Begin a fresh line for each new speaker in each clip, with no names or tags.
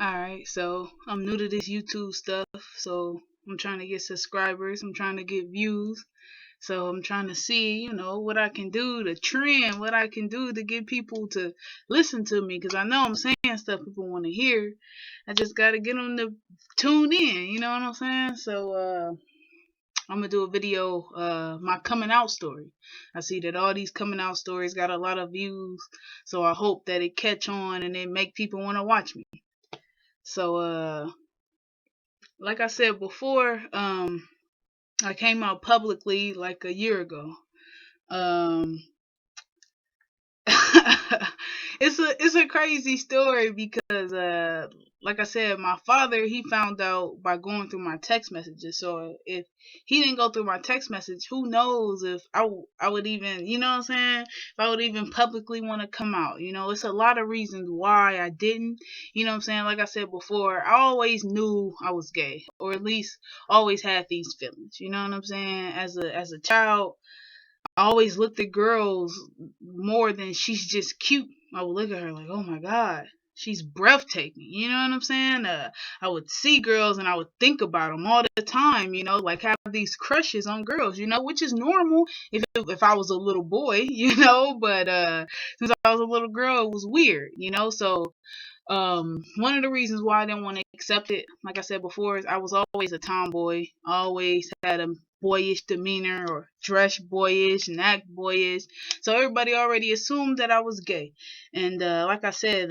Alright, so I'm new to this YouTube stuff, so I'm trying to get subscribers, I'm trying to get views, so I'm trying to see, what I can do to trend, what I can do to get people to listen to me, because I know I'm saying stuff people want to hear. I just got to get them to tune in, you know what I'm saying? So, I'm gonna do a video, my coming out story. I see that all these coming out stories got a lot of views, so I hope that it catch on and it make people want to watch me. So, like I said before, I came out publicly like a year ago. Um, it's a crazy story because like I said, my father he found out by going through my text messages. So if he didn't go through my text message, who knows if I would even, you know what I'm saying, if I would even publicly want to come out. It's a lot of reasons why I didn't. You know what I'm saying? Like I said before, I always knew I was gay, or at least always had these feelings. You know what I'm saying? As a child, I always looked at girls more than she's just cute. I would look at her like, oh my God, she's breathtaking. You know what I'm saying? I would see girls and I would think about them all the time, like have these crushes on girls, which is normal if I was a little boy, but since I was a little girl, it was weird, so one of the reasons why I didn't want to accept it, like I said before, is I was always a tomboy. Always had a boyish demeanor or dress boyish and act boyish. So everybody already assumed that I was gay. And like I said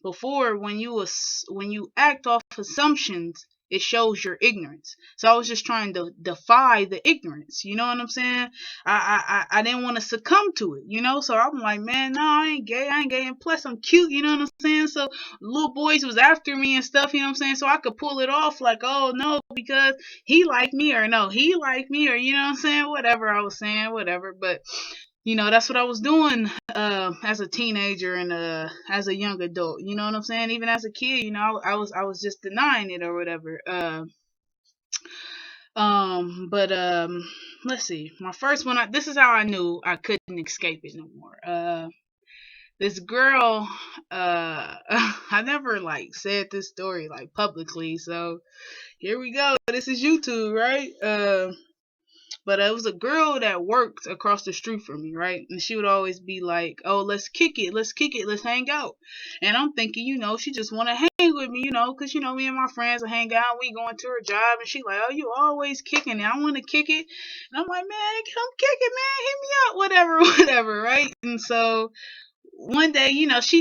before, when you act off assumptions, it shows your ignorance. So I was just trying to defy the ignorance. You know what I'm saying? I didn't want to succumb to it. So I'm like, man, no, I ain't gay. I ain't gay. And plus, I'm cute. You know what I'm saying? So little boys was after me and stuff. You know what I'm saying? So I could pull it off like, oh no, because he liked me, or no, he liked me, or you know what I'm saying? Whatever I was saying, whatever. But that's what I was doing as a teenager and as a young adult. You know what I'm saying? Even as a kid, I was just denying it or whatever. But let's see. My first one. This is how I knew I couldn't escape it no more. This girl. I never like said this story like publicly, so here we go. This is YouTube, right? But it was a girl that worked across the street from me, right? And she would always be like, "Oh, let's kick it, let's kick it, let's hang out." And I'm thinking, she just want to hang with me, 'cause me and my friends will hang out. We going to her job, and she like, "Oh, you always kicking it. I want to kick it." And I'm like, "Man, come kick it, man. Hit me up, whatever, whatever, right?" And so one day,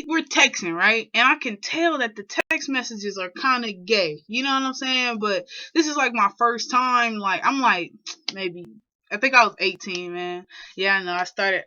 we're texting, right? And I can tell that the text messages are kind of gay. You know what I'm saying? But this is like my first time. Like I'm like maybe I think I was 18, man. Yeah, I know. I started.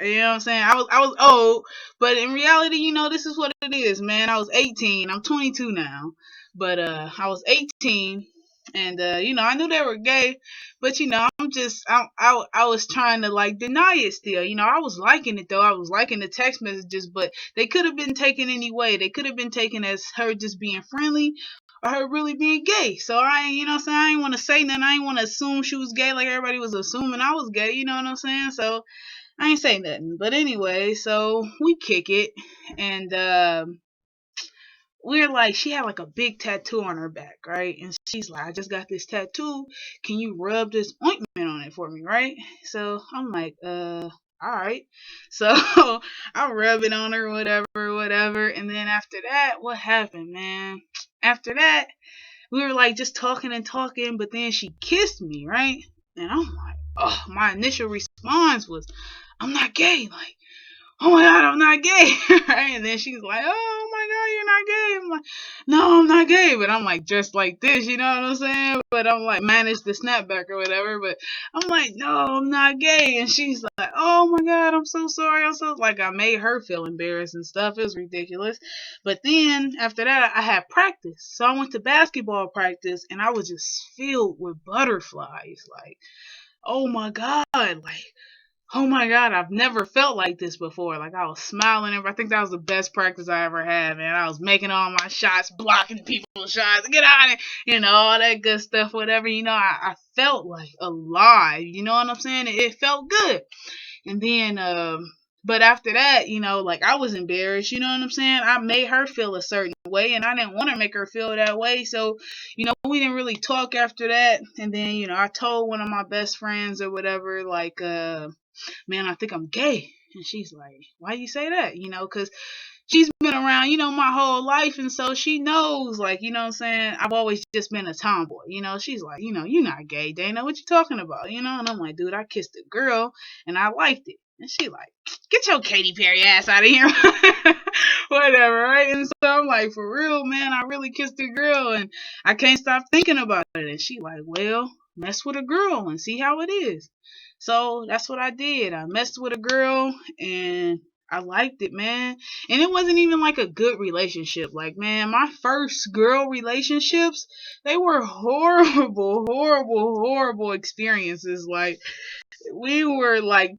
You know what I'm saying? I was old, but in reality, this is what it is, man. I was 18. I'm 22 now, but I was 18, and I knew they were gay, but I was trying to like deny it still. I was liking it though. I was liking the text messages, but they could have been taken any way. They could have been taken as her just being friendly or her really being gay. So I ain't, I ain't want to say nothing. I ain't want to assume she was gay like everybody was assuming I was gay. You know what I'm saying? So I ain't say nothing. But anyway, so we kick it, and we're like, she had like a big tattoo on her back, right? And she's like, I just got this tattoo. Can you rub this ointment on it for me, right? So I'm like, all right. So I rub it on her, whatever, whatever. And then after that, what happened, man? After that, we were like just talking and talking, but then she kissed me, right? And I'm like, oh, my initial response was, I'm not gay. Like, oh my God, I'm not gay. Right? And then she's like, oh my God, you're not gay. I'm like, no, I'm not gay. But I'm like, dressed like this, you know what I'm saying? But I'm like, manage the snapback or whatever. But I'm like, no, I'm not gay. And she's like, oh my God, I'm so sorry. I'm so, like, I made her feel embarrassed and stuff. It was ridiculous. But then after that, I had practice. So I went to basketball practice and I was just filled with butterflies. Like, oh my God, like, oh my God, I've never felt like this before. Like I was smiling. I think that was the best practice I ever had, man. I was making all my shots, blocking people's shots, get out of it, all that good stuff, whatever. I felt like alive. You know what I'm saying? It felt good. And then But after that, like I was embarrassed, you know what I'm saying? I made her feel a certain way and I didn't want to make her feel that way. So, we didn't really talk after that. And then, I told one of my best friends or whatever, like, man, I think I'm gay. And she's like, why you say that? Because she's been around, my whole life. And so she knows, like, you know what I'm saying? I've always just been a tomboy. She's like, you're not gay, Dana. What you talking about? And I'm like, dude, I kissed a girl and I liked it. And she like, get your Katy Perry ass out of here. Whatever, right? And so I'm like, for real, man, I really kissed a girl and I can't stop thinking about it. And she like, well, mess with a girl and see how it is. So that's what I did. I messed with a girl and I liked it, man. And it wasn't even like a good relationship. Like, man, my first girl relationships, they were horrible, horrible, horrible experiences. Like, we were like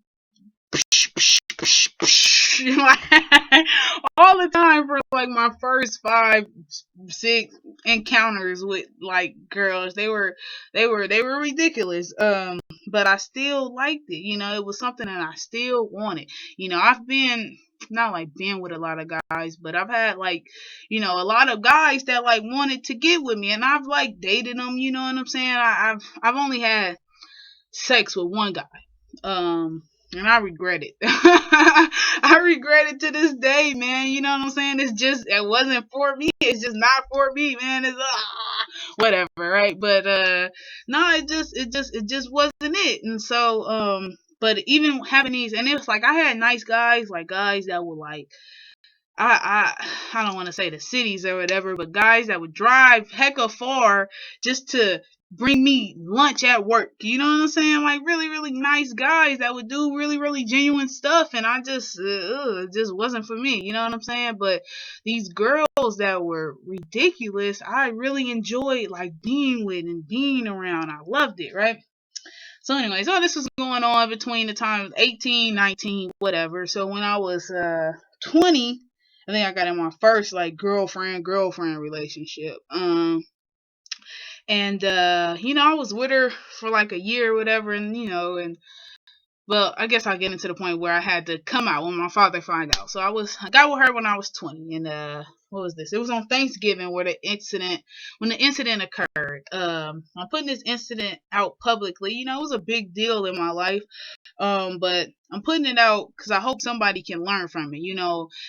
all the time for like my first 5, 6 encounters with like girls. They were ridiculous. But I still liked it. It was something that I still wanted. I've been not like been with a lot of guys, but I've had like, a lot of guys that like wanted to get with me and I've like dated them, you know what I'm saying? I've only had sex with one guy. And I regret it. I regret it to this day, man. You know what I'm saying? It wasn't for me. It's just not for me, man. It's whatever, right? But no, it just wasn't it. And so but even having these, and it was like I had nice guys, like guys that were like I don't want to say the cities or whatever, but guys that would drive hecka far just to bring me lunch at work. You know what I'm saying? Like really, really nice guys that would do really, really genuine stuff, and I just it just wasn't for me. You know what I'm saying? But these girls that were ridiculous, I really enjoyed like being with and being around. I loved it, right? So anyway, so this was going on between the time of 18, 19, whatever. So when I was 20, I think I got in my first like girlfriend relationship. And I was with her for like a year or whatever, and and well, I guess I'll get into the point where I had to come out when my father found out. So I got with her when I was 20, and what was this? It was on Thanksgiving when the incident occurred. I'm putting this incident out publicly. It was a big deal in my life. But I'm putting it out because I hope somebody can learn from it.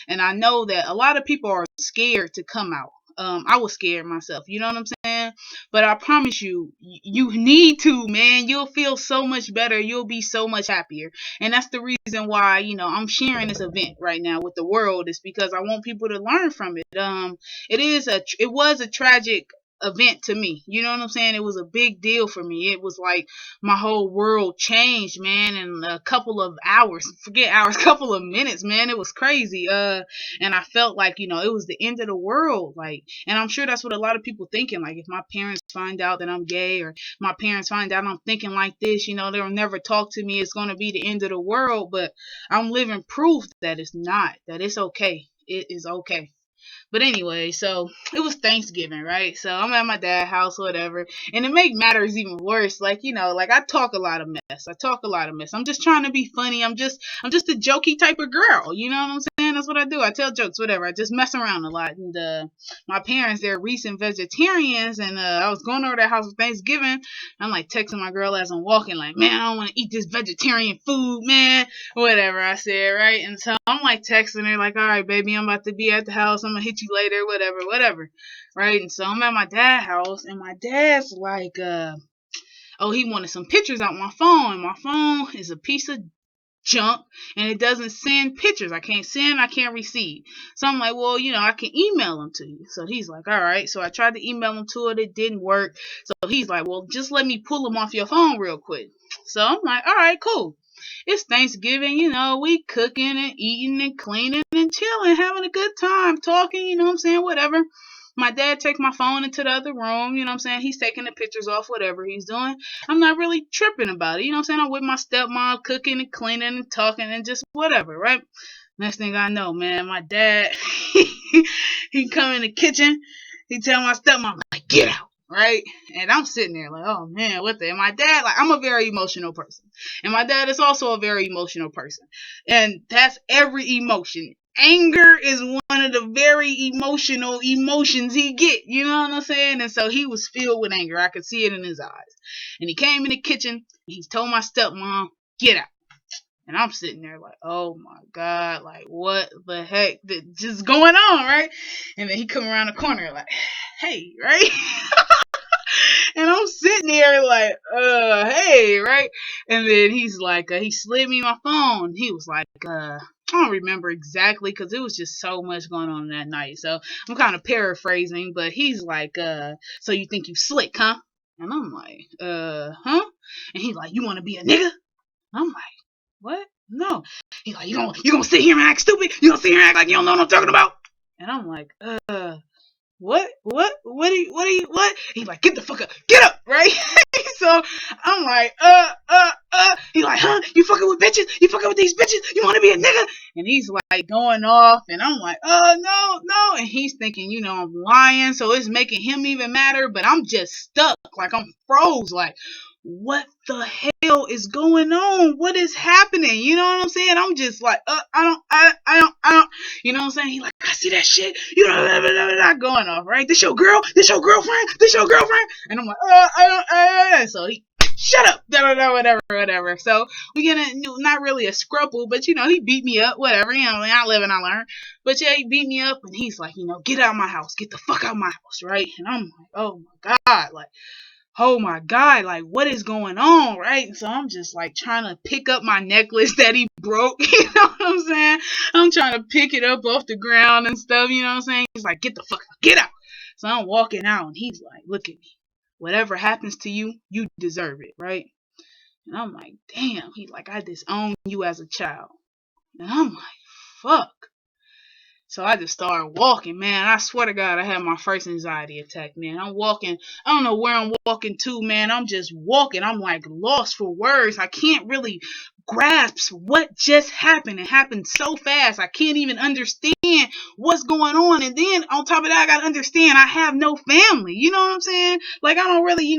And I know that a lot of people are scared to come out. I was scared myself. You know what I'm saying? But I promise you, you need to, man. You'll feel so much better. You'll be so much happier. And that's the reason why, I'm sharing this event right now with the world is because I want people to learn from it. It was a tragic event to me. You know what I'm saying? It was a big deal for me. It was like my whole world changed, man, in a couple of hours. Forget hours, couple of minutes, man. It was crazy. And I felt like, it was the end of the world. Like, and I'm sure that's what a lot of people thinking. Like, if my parents find out that I'm gay or my parents find out I'm thinking like this, they'll never talk to me. It's going to be the end of the world. But I'm living proof that it's not, that it's okay. It is okay. But anyway, so it was Thanksgiving, right? So I'm at my dad's house, whatever. And to make matters even worse, like, like I talk a lot of mess. I talk a lot of mess. I'm just trying to be funny. I'm just a jokey type of girl. You know what I'm saying? That's what I do. I tell jokes, whatever. I just mess around a lot. And my parents, they're recent vegetarians, and I was going over to their house for Thanksgiving. I'm like texting my girl as I'm walking, like, man, I don't want to eat this vegetarian food, man. Whatever I said, right? And so I'm like texting her, like, all right, baby, I'm about to be at the house. I'm gonna hit you later, whatever. Right? And so I'm at my dad's house, and my dad's like, oh, he wanted some pictures out my phone, and my phone is a piece of junk, and it doesn't send pictures. I can't send, I can't receive. So I'm like, well, I can email them to you. So he's like, all right. So I tried to email them to it. It didn't work. So he's like, well, just let me pull them off your phone real quick. So I'm like, all right, cool. It's Thanksgiving, we cooking and eating and cleaning and chilling, having a good time, talking, you know what I'm saying, whatever. My dad takes my phone into the other room, you know what I'm saying? He's taking the pictures off, whatever he's doing. I'm not really tripping about it, you know what I'm saying? I'm with my stepmom, cooking and cleaning and talking and just whatever, right? Next thing I know, man, my dad, he come in the kitchen, he tell my stepmom, like, get out. right? And I'm sitting there like, oh man, what the? And my dad, like, I'm a very emotional person, and my dad is also a very emotional person, and that's every emotion. Anger is one of the very emotional emotions he get. You know what I'm saying? And so he was filled with anger. I could see it in his eyes. And he came in the kitchen. And he told my stepmom, "Get out." And I'm sitting there like, oh my God, like what the heck just going on, right? And then he come around the corner like, hey, right? And I'm sitting there like, hey, right? And then he's like, he slid me my phone. He was like, I don't remember exactly because it was just so much going on that night. So I'm kind of paraphrasing, but he's like, so you think you slick, huh? And I'm like, huh? And he's like, you want to be a nigga? I'm like, what? No. He's like, you gonna sit here and act stupid? You gonna sit here and act like you don't know what I'm talking about? And I'm like, what? He's like, get the fuck up, get up, right? So I'm like, He's like, huh? You fucking with bitches? You fucking with these bitches? You want to be a nigga? And he's like going off, and I'm like, no. And he's thinking, I'm lying, so it's making him even madder. But I'm just stuck, like I'm froze, like. What the hell is going on? What is happening? You know what I'm saying? I'm just like, I don't. You know what I'm saying? He like, I see that shit. You know, going off, right? This your girl? This your girlfriend? This your girlfriend? And I'm like, I don't. So he, shut up, whatever. So we get not really a scruple, but he beat me up, whatever. I live and I learn. But yeah, he beat me up, and he's like, get out of my house, get the fuck out of my house, right? And I'm like, oh my God, like. Oh my God, like what is going on, right? So I'm just like trying to pick up my necklace that he broke, you know what I'm saying? I'm trying to pick it up off the ground and stuff, you know what I'm saying? He's like, get the fuck out, get out. So I'm walking out and he's like, look at me. Whatever happens to you, you deserve it, right? And I'm like, damn, he's like, I disowned you as a child. And I'm like, fuck. So I just started walking, man. I swear to God, I had my first anxiety attack, man. I'm walking. I don't know where I'm walking to, man. I'm just walking. I'm like lost for words. I can't really grasp what just happened. It happened so fast. I can't even understand what's going on. And then on top of that, I got to understand I have no family. You know what I'm saying? Like I don't really,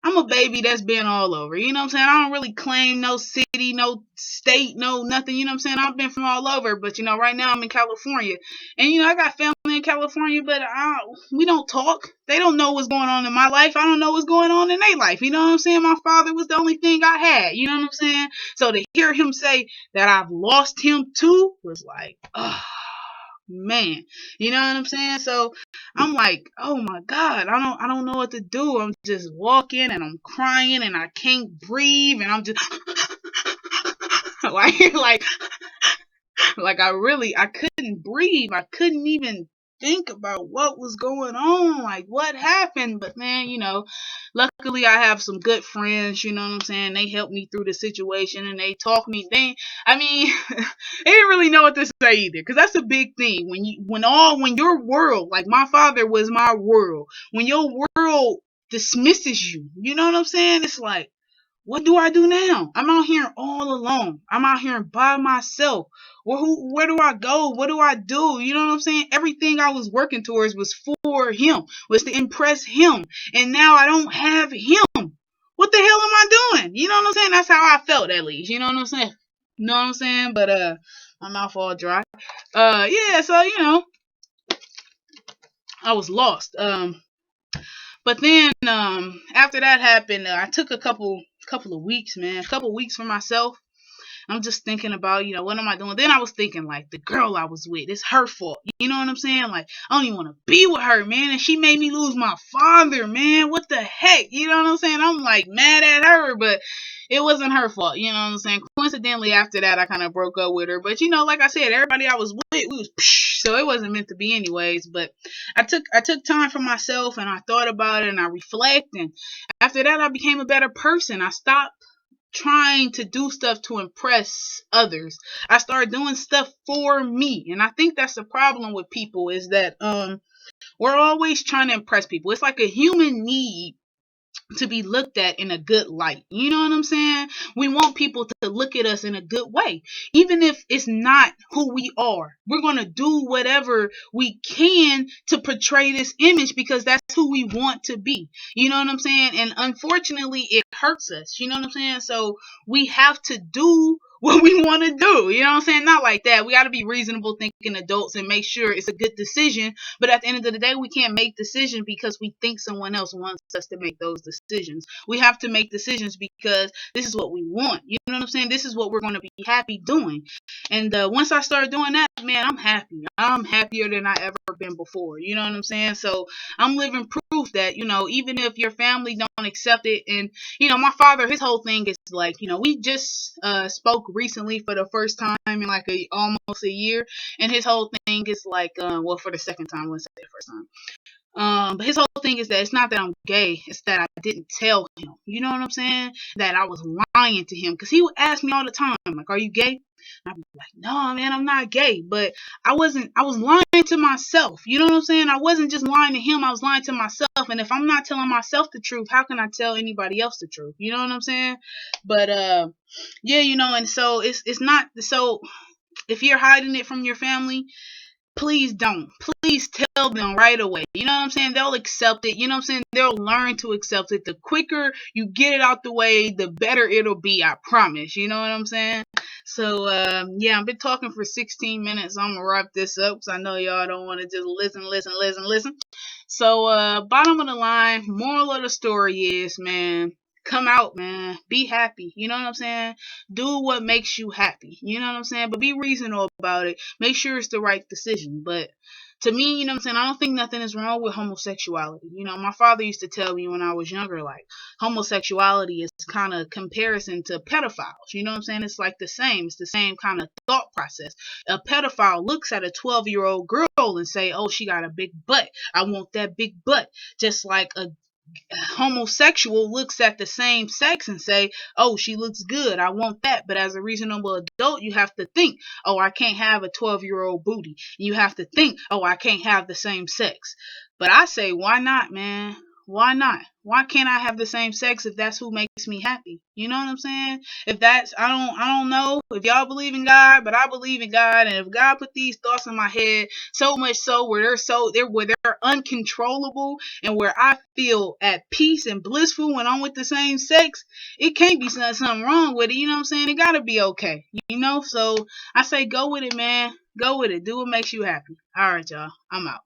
I'm a baby that's been all over. You know what I'm saying? I don't really claim no city, no state, no nothing. You know what I'm saying? I've been from all over. But, right now I'm in California. And, I got family in California, but we don't talk. They don't know what's going on in my life. I don't know what's going on in their life. You know what I'm saying? My father was the only thing I had. You know what I'm saying? So to hear him say that I've lost him too was like, man, you know what I'm saying? So I'm like, oh my God, I don't know what to do. I'm just walking and I'm crying and I can't breathe and I'm just like I couldn't breathe. I couldn't even think about what was going on, like what happened. But man, luckily I have some good friends, you know what I'm saying? They helped me through the situation and they talked me. They didn't really know what to say either, because that's a big thing. When your world, like my father was my world, when your world dismisses you, you know what I'm saying? It's like, what do I do now? I'm out here all alone. I'm out here by myself. Where do I go? What do I do? You know what I'm saying? Everything I was working towards was for him, was to impress him. And now I don't have him. What the hell am I doing? You know what I'm saying? That's how I felt, at least. You know what I'm saying? You know what I'm saying? But my mouth all dry. Yeah, so I was lost. But then after that happened, I took a couple of weeks, man, a couple of weeks for myself. I'm just thinking about, what am I doing? Then I was thinking, like, the girl I was with, it's her fault. You know what I'm saying? Like, I don't even want to be with her, man. And she made me lose my father, man. What the heck? You know what I'm saying? I'm like mad at her, but it wasn't her fault. You know what I'm saying? Coincidentally, after that, I kind of broke up with her. But, like I said, everybody I was with, we was so it wasn't meant to be anyways. But I took time for myself and I thought about it and I reflect. And after that, I became a better person. I stopped trying to do stuff to impress others. I started doing stuff for me. And I think that's the problem with people, is that we're always trying to impress people. It's like a human need to be looked at in a good light. You know what I'm saying? We want people to look at us in a good way. Even if it's not who we are, we're going to do whatever we can to portray this image because that's who we want to be. You know what I'm saying? And unfortunately, it hurts us. You know what I'm saying? So we have to do what we want to do. You know what I'm saying? Not like that. We got to be reasonable thinking adults and make sure it's a good decision. But at the end of the day, we can't make decisions because we think someone else wants us to make those decisions. We have to make decisions because this is what we want. You know what I'm saying? This is what we're going to be happy doing. And once I start doing that, man, I'm happy. I'm happier than I ever been before. You know what I'm saying? So I'm living proof that, even if your family don't accept it, and, my father, his whole thing is like, we just spoke recently for the first time in like almost a year. And his whole thing is like, well, for the second time, let's say the first time. But his whole thing is that it's not that I'm gay, it's that I didn't tell him. You know what I'm saying? That I was lying to him. Because he would ask me all the time, like, are you gay? And I'd be like, no, man, I'm not gay. But I was lying to myself. You know what I'm saying? I wasn't just lying to him, I was lying to myself. And if I'm not telling myself the truth, how can I tell anybody else the truth? You know what I'm saying? But yeah, and so it's not so if you're hiding it from your family, please don't. Please tell them right away. You know what I'm saying? They'll accept it. You know what I'm saying? They'll learn to accept it. The quicker you get it out the way, the better it'll be. I promise. You know what I'm saying? So, yeah, I've been talking for 16 minutes. I'm going to wrap this up because I know y'all don't want to just listen. So, bottom of the line, moral of the story is, man, come out, man. Be happy. You know what I'm saying? Do what makes you happy. You know what I'm saying? But be reasonable about it. Make sure it's the right decision. But to me, you know what I'm saying? I don't think nothing is wrong with homosexuality. My father used to tell me when I was younger, like, homosexuality is kind of comparison to pedophiles. You know what I'm saying? It's like the same. It's the same kind of thought process. A pedophile looks at a 12-year-old girl and say, oh, she got a big butt. I want that big butt. Just like a homosexual looks at the same sex and say, oh, she looks good, I want that. But as a reasonable adult, you have to think, oh, I can't have a 12-year-old booty. You have to think, oh, I can't have the same sex. But I say, why not, man? Why not? Why can't I have the same sex if that's who makes me happy? You know what I'm saying? If that's, I don't know if y'all believe in God, but I believe in God. And if God put these thoughts in my head, so much so where they're uncontrollable, and where I feel at peace and blissful when I'm with the same sex, it can't be something wrong with it. You know what I'm saying? It gotta be okay. So I say go with it, man. Go with it. Do what makes you happy. All right, y'all. I'm out.